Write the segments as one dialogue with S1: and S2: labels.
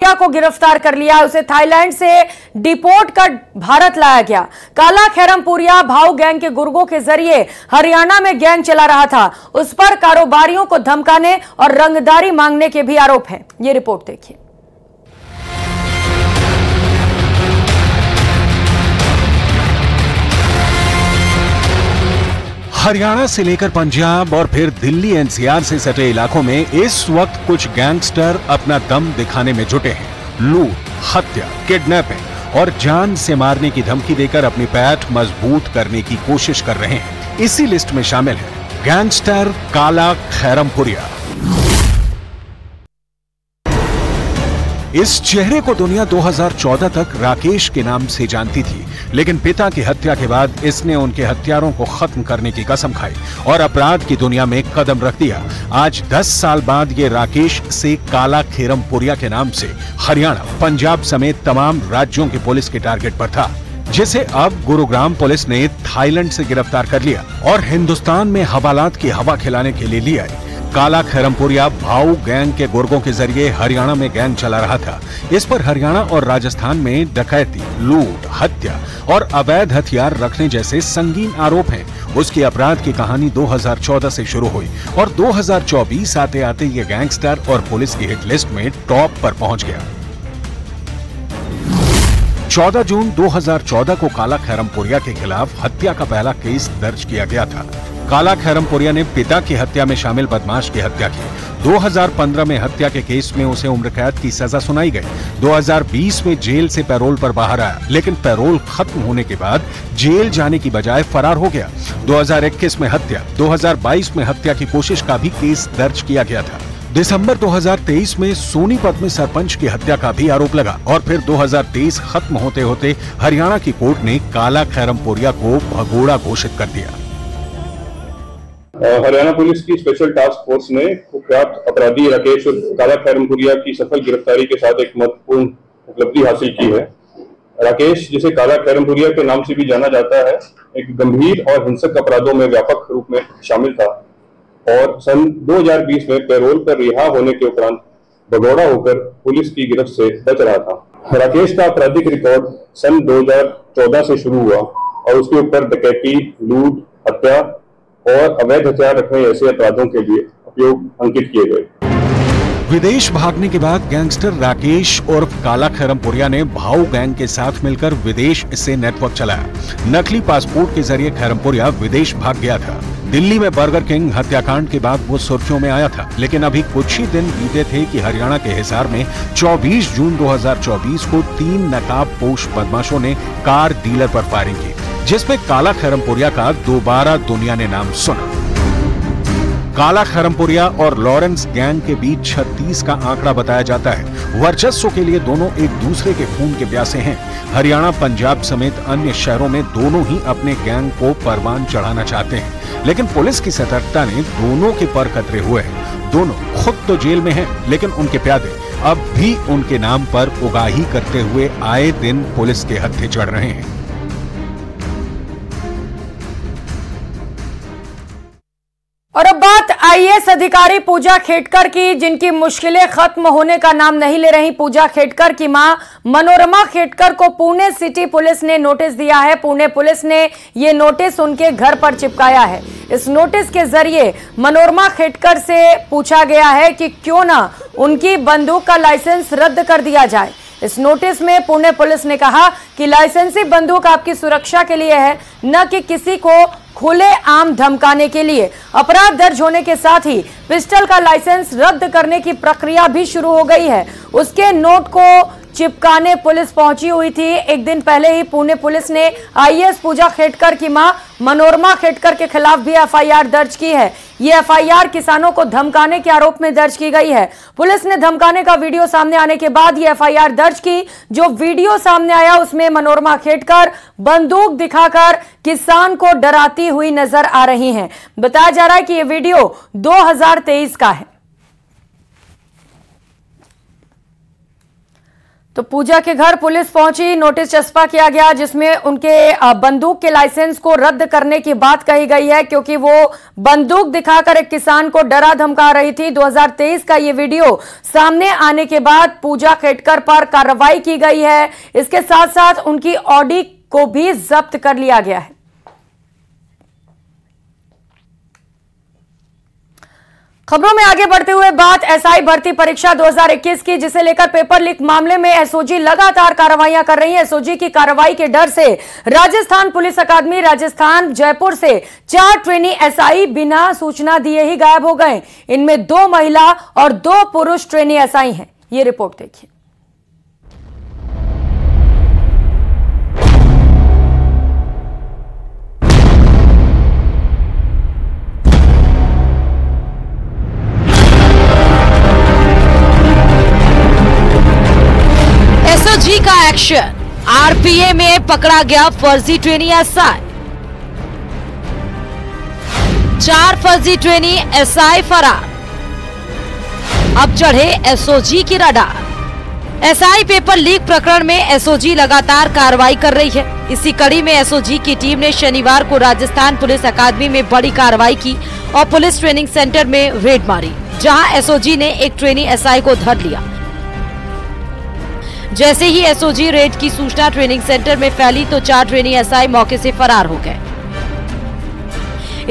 S1: खैरमपुरिया को गिरफ्तार कर लिया। उसे थाईलैंड से डिपोर्ट कर भारत लाया गया। काला खैरमपुरिया भाऊ गैंग के गुर्गों के जरिए हरियाणा में गैंग चला रहा था। उस पर कारोबारियों को धमकाने और रंगदारी मांगने के भी आरोप हैं। ये रिपोर्ट देखिए।
S2: हरियाणा से लेकर पंजाब और फिर दिल्ली एनसीआर से सटे इलाकों में इस वक्त कुछ गैंगस्टर अपना दम दिखाने में जुटे हैं। लूट, हत्या, किडनैपिंग और जान से मारने की धमकी देकर अपनी पैठ मजबूत करने की कोशिश कर रहे हैं। इसी लिस्ट में शामिल है गैंगस्टर काला खैरमपुरिया। इस चेहरे को दुनिया 2014 तक राकेश के नाम से जानती थी, लेकिन पिता की हत्या के बाद इसने उनके हत्यारों को खत्म करने की कसम खाई और अपराध की दुनिया में कदम रख दिया। आज 10 साल बाद ये राकेश से काला खैरमपुरिया के नाम से हरियाणा, पंजाब समेत तमाम राज्यों की पुलिस के टारगेट पर था, जिसे अब गुरुग्राम पुलिस ने थाईलैंड से गिरफ्तार कर लिया और हिंदुस्तान में हवालात की हवा खिलाने के लिए लिया। काला खैरमपुरिया भाऊ गैंग के गुर्गों के जरिए हरियाणा में गैंग चला रहा था। इस पर हरियाणा और राजस्थान में डकैती, लूट, हत्या और अवैध हथियार रखने जैसे संगीन आरोप हैं। उसकी अपराध की कहानी 2014 से शुरू हुई और 2024 आते आते ये गैंगस्टर और पुलिस की हिट लिस्ट में टॉप पर पहुंच गया। 14 जून 2014 को काला खैरमपुरिया के खिलाफ हत्या का पहला केस दर्ज किया गया था। काला खैरमपुरिया ने पिता की हत्या में शामिल बदमाश की हत्या की। 2015 में हत्या के केस में उसे उम्र कैद की सजा सुनाई गई। 2020 में जेल से पैरोल पर बाहर आया, लेकिन पैरोल खत्म होने के बाद जेल जाने की बजाय फरार हो गया। 2021 में हत्या, 2022 में हत्या की कोशिश का भी केस दर्ज किया गया था। दिसंबर 2023 में सोनीपत में सरपंच की हत्या का भी आरोप लगा और फिर 2023 खत्म होते होते हरियाणा की कोर्ट ने काला खैरमपुरिया को भगोड़ा घोषित कर दिया।
S3: हरियाणा पुलिस की स्पेशल टास्क फोर्स ने कुख्यात अपराधी राकेश और काला खैरमपुरिया की सफल गिरफ्तारी के साथ एक महत्वपूर्ण उपलब्धि हासिल की है। राकेश, जिसे काला खैरमपुरिया के नाम से भी जाना जाता है, एक गंभीर और हिंसक अपराधों में व्यापक रूप में शामिल था और सन 2020 में पैरोल पर रिहा होने के उपरांत भगोड़ा होकर पुलिस की गिरफ्त से बच रहा था। राकेश का आपराधिक रिकॉर्ड सन 2014 से शुरू हुआ और उसके ऊपर डकैती, लूट, हत्या और अवैध हथियार रखने जैसे अपराधों के लिए उपयोग अंकित किए गए।
S2: विदेश भागने के बाद गैंगस्टर राकेश उर्फ काला खैरमपुरिया ने भाऊ गैंग के साथ मिलकर विदेश से नेटवर्क चलाया। नकली पासपोर्ट के जरिए खैरमपुरिया विदेश भाग गया था। दिल्ली में बर्गर किंग हत्याकांड के बाद वो सुर्खियों में आया था, लेकिन अभी कुछ ही दिन बीते थे कि हरियाणा के हिसार में 24 जून 2024 को 3 नकाबपोश बदमाशों ने कार डीलर पर फायरिंग की, जिसमें काला खैरमपुरिया का दोबारा दुनिया ने नाम सुना। काला खैरमपुरिया और लॉरेंस गैंग के बीच 36 का आंकड़ा बताया जाता है। वर्चस्व के लिए दोनों एक दूसरे के खून के प्यासे हैं। हरियाणा, पंजाब समेत अन्य शहरों में दोनों ही अपने गैंग को परवान चढ़ाना चाहते हैं, लेकिन पुलिस की सतर्कता ने दोनों के पर कतरे हुए हैं। दोनों खुद तो जेल में हैं, लेकिन उनके प्यादे अब भी उनके नाम पर उगाही करते हुए आए दिन पुलिस के हत्थे चढ़ रहे हैं।
S1: और अब बात आईएएस अधिकारी पूजा खेडकर की, जिनकी मुश्किलें खत्म होने का नाम नहीं ले रही। पूजा खेडकर की मां मनोरमा खेडकर को पुणे सिटी पुलिस ने नोटिस दिया है। पुणे पुलिस ने यह नोटिस उनके घर पर चिपकाया है। इस नोटिस के जरिए मनोरमा खेडकर से पूछा गया है कि क्यों ना उनकी बंदूक का लाइसेंस रद्द कर दिया जाए। इस नोटिस में पुणे पुलिस ने कहा कि लाइसेंसी बंदूक आपकी सुरक्षा के लिए है, न कि किसी को खुले आम धमकाने के लिए। अपराध दर्ज होने के साथ ही पिस्टल का लाइसेंस रद्द करने की प्रक्रिया भी शुरू हो गई है। उसके नोट को चिपकाने पुलिस पहुंची हुई थी। एक दिन पहले ही पुणे पुलिस ने आईएएस पूजा खेडकर की मां मनोरमा खेडकर के खिलाफ भी एफआईआर दर्ज की है। यह एफआईआर किसानों को धमकाने के आरोप में दर्ज की गई है। पुलिस ने धमकाने का वीडियो सामने आने के बाद यह एफआईआर दर्ज की। जो वीडियो सामने आया उसमें मनोरमा खेडकर बंदूक दिखाकर किसान को डराती हुई नजर आ रही हैं। बताया जा रहा है कि यह वीडियो 2023 का है। तो पूजा के घर पुलिस पहुंची, नोटिस चस्पा किया गया जिसमें उनके बंदूक के लाइसेंस को रद्द करने की बात कही गई है, क्योंकि वो बंदूक दिखाकर एक किसान को डरा धमका रही थी। 2023 का ये वीडियो सामने आने के बाद पूजा खेटकर पर कार्रवाई की गई है। इसके साथ साथ उनकी ऑडी को भी जब्त कर लिया गया है। खबरों में आगे बढ़ते हुए बात एसआई भर्ती परीक्षा 2021 की, जिसे लेकर पेपर लीक मामले में एसओजी लगातार कार्रवाइयां कर रही है। एसओजी की कार्रवाई के डर से राजस्थान पुलिस अकादमी राजस्थान जयपुर से 4 ट्रेनी एसआई बिना सूचना दिए ही गायब हो गए। इनमें 2 महिला और 2 पुरुष ट्रेनी एसआई हैं। ये रिपोर्ट देखिए।
S4: एसओजी का एक्शन, आरपीए में पकड़ा गया फर्जी ट्रेनी एसआई। 4 फर्जी ट्रेनी एसआई फरार, अब चढ़े एसओजी की रडार। एसआई पेपर लीक प्रकरण में एसओजी लगातार कार्रवाई कर रही है। इसी कड़ी में एसओजी की टीम ने शनिवार को राजस्थान पुलिस अकादमी में बड़ी कार्रवाई की और पुलिस ट्रेनिंग सेंटर में रेड मारी, जहां एसओजी ने एक ट्रेनी एसआई को धर लिया। जैसे ही एसओजी रेड की सूचना ट्रेनिंग सेंटर में फैली तो 4 ट्रेनी एसआई मौके से फरार हो गए।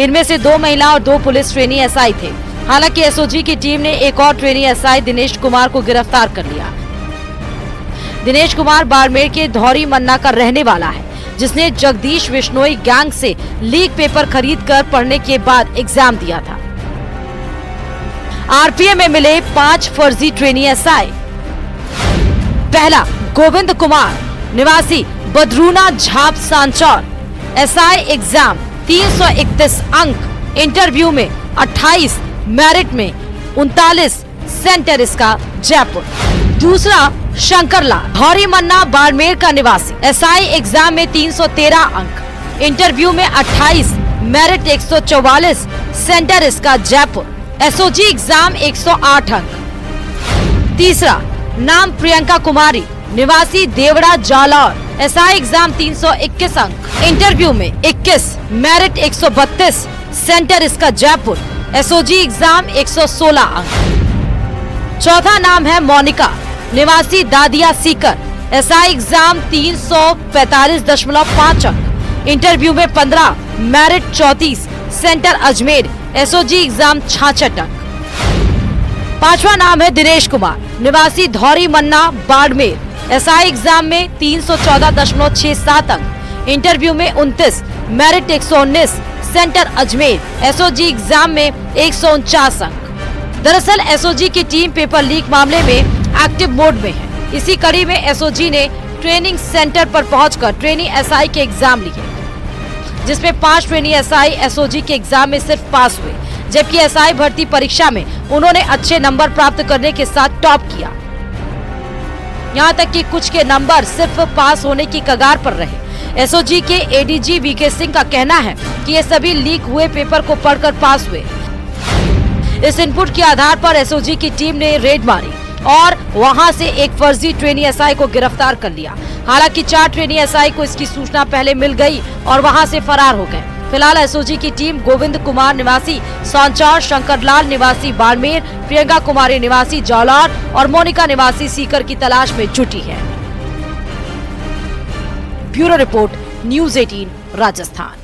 S4: इनमें से 2 महिला और 2 पुलिस ट्रेनी एसआई थे। हालांकि एसओजी की टीम ने एक और ट्रेनी एसआई दिनेश कुमार को गिरफ्तार कर लिया। दिनेश कुमार बाड़मेर के धौरी मन्ना का रहने वाला है, जिसने जगदीश बिश्नोई गैंग से लीक पेपर खरीदकर पढ़ने के बाद एग्जाम दिया था। आरपीए में मिले 5 फर्जी ट्रेनी एसआई। पहला, गोविंद कुमार निवासी बदरूना झाप सांचौर, एसआई एग्जाम 331 अंक, इंटरव्यू में 28, मेरिट में 39, सेंटर इसका जयपुर। दूसरा, शंकरलाल धौरी मन्ना बाड़मेर का निवासी, एसआई एग्जाम में 313 अंक, इंटरव्यू में 28, मेरिट 144, सेंटर इसका जयपुर। एसओजी एग्जाम 108 अंक। तीसरा, नाम प्रियंका कुमारी निवासी देवड़ा जालौर, एसआई एग्जाम 321 अंक, इंटरव्यू में 21, मेरिट 132, सेंटर इसका जयपुर। एसओजी एग्जाम 116 अंक। चौथा नाम है मोनिका निवासी दादिया सीकर, एसआई एग्जाम 345.5 अंक, इंटरव्यू में 15, merit 34, centre Ajmer. SOG exam 66 अंक। पांचवा नाम है दिनेश कुमार निवासी धौरी मन्ना बाड़मेर, एसआई एग्जाम में 314.67 अंक, इंटरव्यू में 29, merit 119, centre Ajmer. SOG exam में 149 अंक। दरअसल एसओजी की टीम पेपर लीक मामले में एक्टिव मोड में है। इसी कड़ी में एसओजी ने ट्रेनिंग सेंटर पर पहुंचकर ट्रेनी एसआई के एग्जाम लिए, जिसमें 5 ट्रेनी एसआई एसओजी के एग्जाम में सिर्फ पास हुए, जबकि एसआई भर्ती परीक्षा में उन्होंने अच्छे नंबर प्राप्त करने के साथ टॉप किया। यहां तक कि कुछ के नंबर सिर्फ पास होने की कगार पर रहे। एसओजी के एडीजी वीके सिंह का कहना है कि ये सभी लीक हुए पेपर को पढ़कर पास हुए। इस इनपुट के आधार पर एसओजी की टीम ने रेड मारी और वहां से एक फर्जी ट्रेनी एसआई को गिरफ्तार कर लिया। हालांकि 4 ट्रेनी एसआई को इसकी सूचना पहले मिल गई और वहां से फरार हो गए। फिलहाल एसओजी की टीम गोविंद कुमार निवासी सांचौर, शंकरलाल निवासी बाड़मेर, प्रियंका कुमारी निवासी जालौर और मोनिका निवासी सीकर की तलाश में जुटी है। Bureau report, news 18 Rajasthan.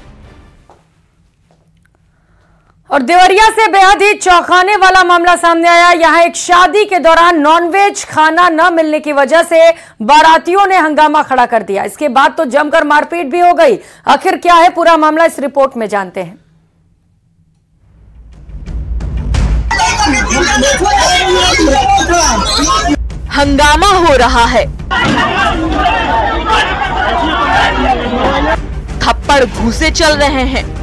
S1: और देवरिया से बेहद ही चौंकाने वाला मामला सामने आया। यहां एक शादी के दौरान नॉनवेज खाना न मिलने की वजह से बारातियों ने हंगामा खड़ा कर दिया। इसके बाद तो जमकर मारपीट भी हो गई। आखिर क्या है पूरा मामला, इस रिपोर्ट में जानते हैं।
S4: हंगामा हो रहा है, थप्पड़ घूसे चल रहे हैं,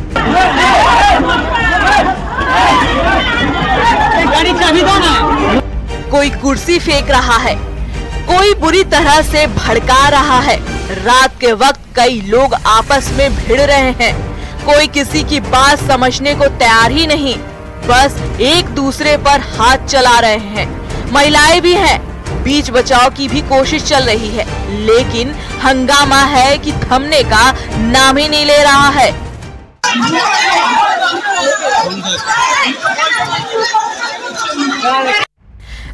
S4: कोई कुर्सी फेंक रहा है, कोई बुरी तरह से भड़का रहा है। रात के वक्त कई लोग आपस में भिड़ रहे हैं। कोई किसी की बात समझने को तैयार ही नहीं, बस एक दूसरे पर हाथ चला रहे हैं। महिलाएं भी हैं,
S5: बीच बचाव की भी कोशिश चल रही है, लेकिन हंगामा है कि थमने का नाम ही नहीं ले रहा है।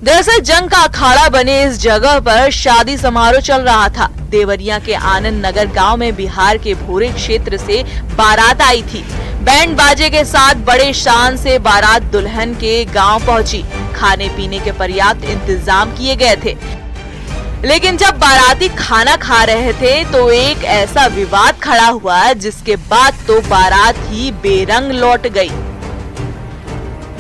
S5: दरअसल जंग का अखाड़ा बने इस जगह पर शादी समारोह चल रहा था। देवरिया के आनंद नगर गांव में बिहार के भोरे क्षेत्र से बारात आई थी। बैंड बाजे के साथ बड़े शान से बारात दुल्हन के गांव पहुंची। खाने पीने के पर्याप्त इंतजाम किए गए थे, लेकिन जब बाराती खाना खा रहे थे तो एक ऐसा विवाद खड़ा हुआ जिसके बाद तो बारात ही बेरंग लौट गई।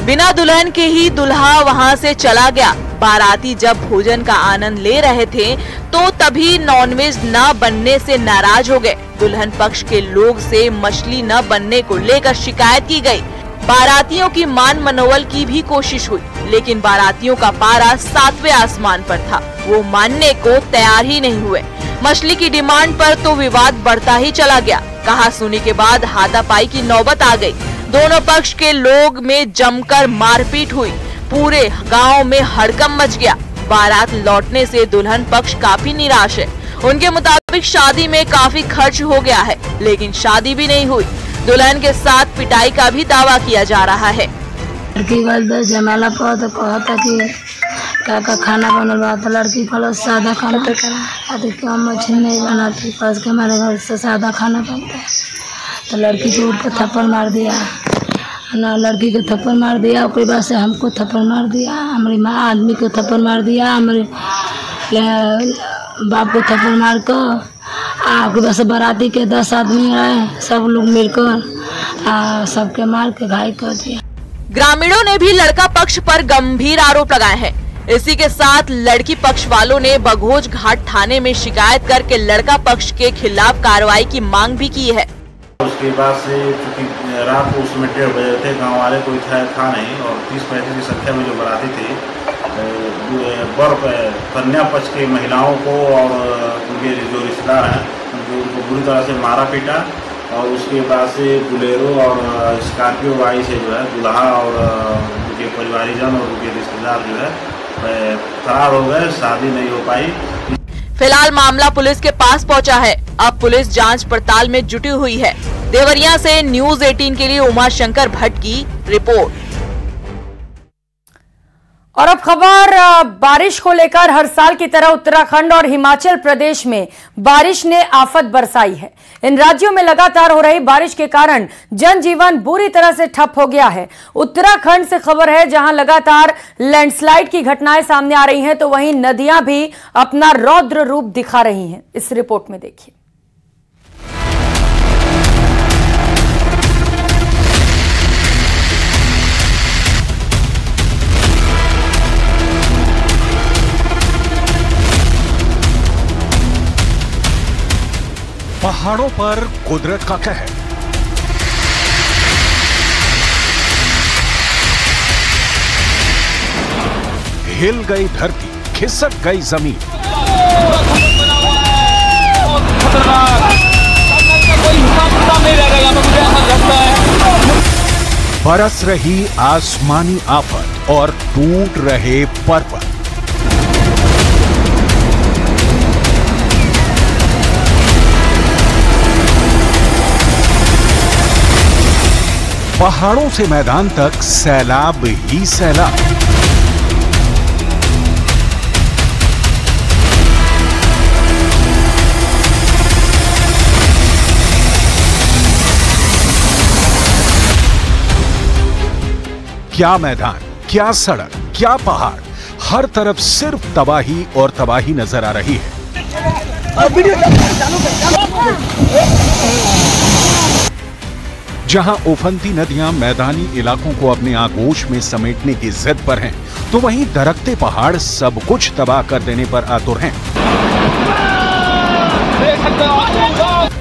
S5: बिना दुल्हन के ही दुल्हा वहां से चला गया। बाराती जब भोजन का आनंद ले रहे थे तो तभी नॉनवेज न बनने से नाराज हो गए। दुल्हन पक्ष के लोग से मछली न बनने को लेकर शिकायत की गई। बारातियों की मान मनोवल की भी कोशिश हुई, लेकिन बारातियों का पारा 7वें आसमान पर था। वो मानने को तैयार ही नहीं हुए। मछली की डिमांड पर तो विवाद बढ़ता ही चला गया। कहा सुनी के बाद हाथापाई की नौबत आ गई। दोनों पक्ष के लोग में जमकर मारपीट हुई। पूरे गांव में हड़कंप मच गया। बारात लौटने से दुल्हन पक्ष काफी निराश है। उनके मुताबिक शादी में काफी खर्च हो गया है, लेकिन शादी भी नहीं हुई। दुल्हन के साथ पिटाई का भी दावा किया जा रहा है।
S6: लड़की का जमाला पर तो कहता कि का खाना बनल बा, तो लड़की कहल सादा खाना क्यों मछली नहीं बनाती, कस के हमारे घर से सादा खाना बनता है। तो लड़की को उठ कर थप्पड़ मार दिया ना, लड़की को थप्पड़ मार दिया। उसके बाद से हमको थप्पड़ मार दिया, हमारी माँ आदमी को थप्पड़ मार दिया, हमारे बाप को थप्पड़ मार कर उसके बाद से बाराती के 10 आदमी आए, सब लोग मिलकर सबके मार के घायल कर दिया।
S5: ग्रामीणों ने भी लड़का पक्ष पर गंभीर आरोप लगाए हैं। इसी के साथ लड़की पक्ष वालों ने बघोज घाट थाने में शिकायत करके लड़का पक्ष के खिलाफ कार्रवाई की मांग भी की है।
S7: उसके बाद से चूँकि रात को उसमें 1:30 बजे थे, गांव वाले कोई था नहीं, और 30-35 की संख्या में जो बाराती थे, कन्या पक्ष के महिलाओं को और उनके जो रिश्तेदार हैं उनको बुरी तरह से मारा पीटा, और उसके बाद से बुलेरो और स्कॉर्पियो गाड़ी से जो है दुल्हा और उनके परिवारीजन और उनके रिश्तेदार जो है फरार हो गए। शादी नहीं हो पाई।
S5: फिलहाल मामला पुलिस के पास पहुंचा है। अब पुलिस जांच पड़ताल में जुटी हुई है। देवरिया से न्यूज़ 18 के लिए उमा शंकर भट्ट की रिपोर्ट।
S1: और अब खबर बारिश को लेकर। हर साल की तरह उत्तराखंड और हिमाचल प्रदेश में बारिश ने आफत बरसाई है। इन राज्यों में लगातार हो रही बारिश के कारण जनजीवन बुरी तरह से ठप हो गया है। उत्तराखंड से खबर है, जहां लगातार लैंडस्लाइड की घटनाएं सामने आ रही हैं, तो वहीं नदियां भी अपना रौद्र रूप दिखा रही हैं। इस रिपोर्ट में देखिए।
S2: पहाड़ों पर कुदरत का कहर। हिल गई धरती, खिसक गई जमीन। बरस रही आसमानी आफत और टूट रहे पर्वत। पहाड़ों से मैदान तक सैलाब ही सैलाब। क्या मैदान, क्या सड़क, क्या पहाड़, हर तरफ सिर्फ तबाही और तबाही नजर आ रही है। जहां उफनती नदियां मैदानी इलाकों को अपने आगोश में समेटने की जिद पर हैं, तो वहीं दरकते पहाड़ सब कुछ तबाह कर देने पर आतुर हैं।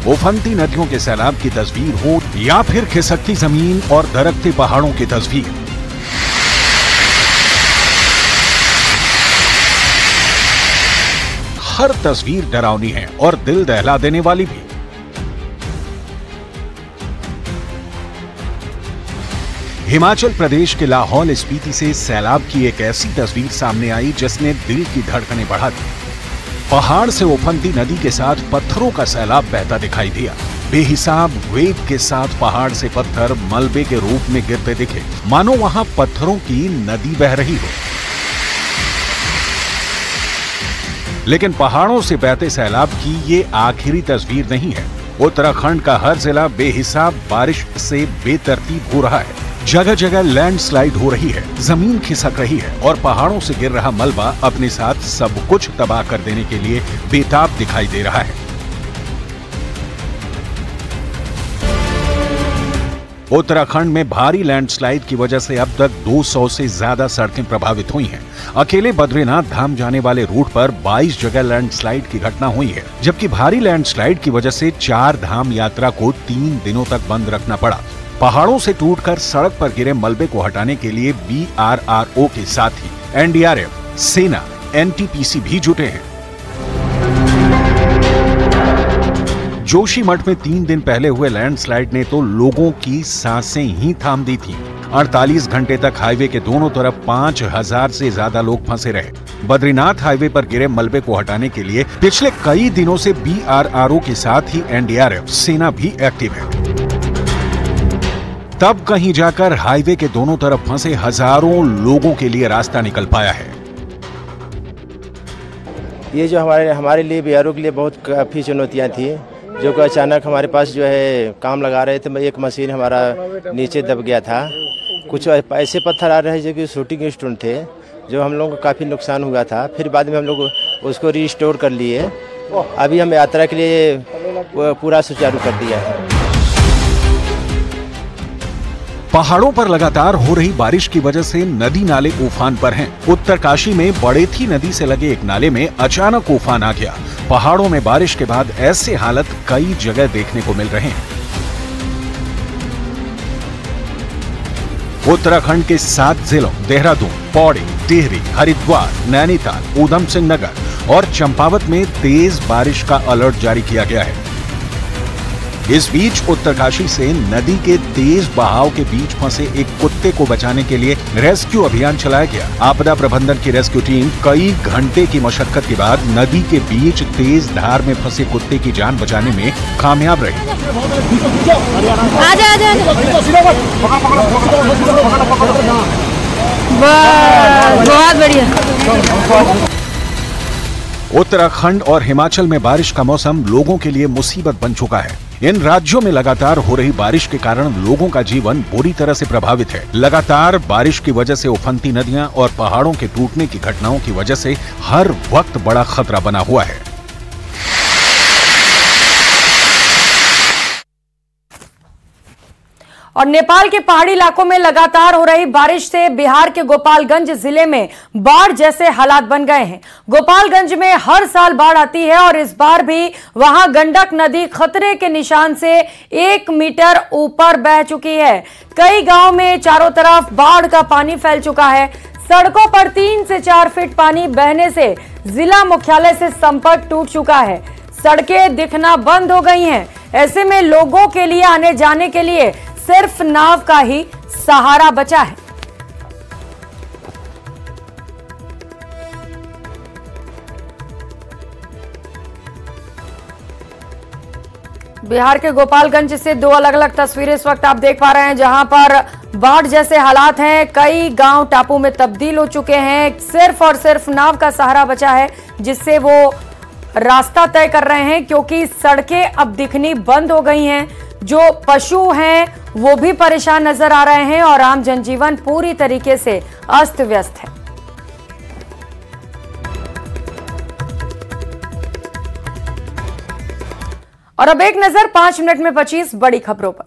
S2: उफनती नदियों के सैलाब की तस्वीर हो या फिर खिसकती जमीन और दरकते पहाड़ों की तस्वीर, हर तस्वीर डरावनी है और दिल दहला देने वाली भी। हिमाचल प्रदेश के लाहौल स्पीति से सैलाब की एक ऐसी तस्वीर सामने आई जिसने दिल की धड़कनें बढ़ा दी। पहाड़ से उफनती नदी के साथ पत्थरों का सैलाब बहता दिखाई दिया। बेहिसाब वेग के साथ पहाड़ से पत्थर मलबे के रूप में गिरते दिखे, मानो वहां पत्थरों की नदी बह रही हो। लेकिन पहाड़ों से बहते सैलाब की ये आखिरी तस्वीर नहीं है। उत्तराखंड का हर जिला बेहिसाब बारिश से बेतरतीब हो रहा है। जगह जगह लैंडस्लाइड हो रही है, जमीन खिसक रही है और पहाड़ों से गिर रहा मलबा अपने साथ सब कुछ तबाह कर देने के लिए बेताब दिखाई दे रहा है। उत्तराखंड में भारी लैंडस्लाइड की वजह से अब तक 200 से ज्यादा सड़कें प्रभावित हुई हैं। अकेले बद्रीनाथ धाम जाने वाले रूट पर 22 जगह लैंडस्लाइड की घटना हुई है, जबकि भारी लैंडस्लाइड की वजह से 4 धाम यात्रा को 3 दिनों तक बंद रखना पड़ा। पहाड़ों से टूटकर सड़क पर गिरे मलबे को हटाने के लिए BRRO के साथ ही NDRF, सेना, NTPC भी जुटे हैं। जोशीमठ में 3 दिन पहले हुए लैंडस्लाइड ने तो लोगों की सांसें ही थाम दी थीं। 48 घंटे तक हाईवे के दोनों तरफ 5000 से ज्यादा लोग फंसे रहे। बद्रीनाथ हाईवे पर गिरे मलबे को हटाने के लिए पिछले कई दिनों से BRRO के साथ ही NDRF, सेना भी एक्टिव है। तब कहीं जाकर हाईवे के दोनों तरफ फंसे हजारों लोगों के लिए रास्ता निकल पाया है।
S8: ये जो हमारे लिए BRRO के लिए बहुत काफी चुनौतियां थी, जो कि अचानक हमारे पास जो है काम लगा रहे थे, एक मशीन हमारा नीचे दब गया था। कुछ ऐसे पत्थर आ रहे हैं जो कि शूटिंग स्टोन थे, जो हम लोगों को काफ़ी नुकसान हुआ था। फिर बाद में हम लोग उसको रिस्टोर कर लिए। अभी हम यात्रा के लिए पूरा सुचारू कर दिया है।
S2: पहाड़ों पर लगातार हो रही बारिश की वजह से नदी नाले उफान पर हैं। उत्तरकाशी में बड़ेथी नदी से लगे एक नाले में अचानक उफान आ गया। पहाड़ों में बारिश के बाद ऐसे हालत कई जगह देखने को मिल रहे हैं। उत्तराखंड के 7 जिलों देहरादून, पौड़ी, टिहरी, हरिद्वार, नैनीताल, ऊधम सिंह नगर और चंपावत में तेज बारिश का अलर्ट जारी किया गया है। इस बीच उत्तरकाशी से नदी के तेज बहाव के बीच फंसे एक कुत्ते को बचाने के लिए रेस्क्यू अभियान चलाया गया। आपदा प्रबंधन की रेस्क्यू टीम कई घंटे की मशक्कत के बाद नदी के बीच तेज धार में फंसे कुत्ते की जान बचाने में कामयाब रही।
S4: बहुत बढ़िया।
S2: उत्तराखंड और हिमाचल में बारिश का मौसम लोगों के लिए मुसीबत बन चुका है। इन राज्यों में लगातार हो रही बारिश के कारण लोगों का जीवन बुरी तरह से प्रभावित है। लगातार बारिश की वजह से उफनती नदियां और पहाड़ों के टूटने की घटनाओं की वजह से हर वक्त बड़ा खतरा बना हुआ है।
S1: और नेपाल के पहाड़ी इलाकों में लगातार हो रही बारिश से बिहार के गोपालगंज जिले में बाढ़ जैसे हालात बन गए हैं। गोपालगंज में हर साल बाढ़ आती है और इस बार भी वहां गंडक नदी खतरे के निशान से 1 मीटर ऊपर बह चुकी है। कई गांव में चारों तरफ बाढ़ का पानी फैल चुका है। सड़कों पर 3 से 4 फीट पानी बहने से जिला मुख्यालय से संपर्क टूट चुका है। सड़कें दिखना बंद हो गई हैं। ऐसे में लोगों के लिए आने जाने के लिए सिर्फ नाव का ही सहारा बचा है। बिहार के गोपालगंज से 2 अलग अलग तस्वीरें इस वक्त आप देख पा रहे हैं, जहां पर बाढ़ जैसे हालात हैं। कई गांव टापू में तब्दील हो चुके हैं। सिर्फ और सिर्फ नाव का सहारा बचा है, जिससे वो रास्ता तय कर रहे हैं, क्योंकि सड़कें अब दिखनी बंद हो गई हैं। जो पशु हैं वो भी परेशान नजर आ रहे हैं और आम जनजीवन पूरी तरीके से अस्त व्यस्त है। और अब एक नजर 5 मिनट में 25 बड़ी खबरों पर।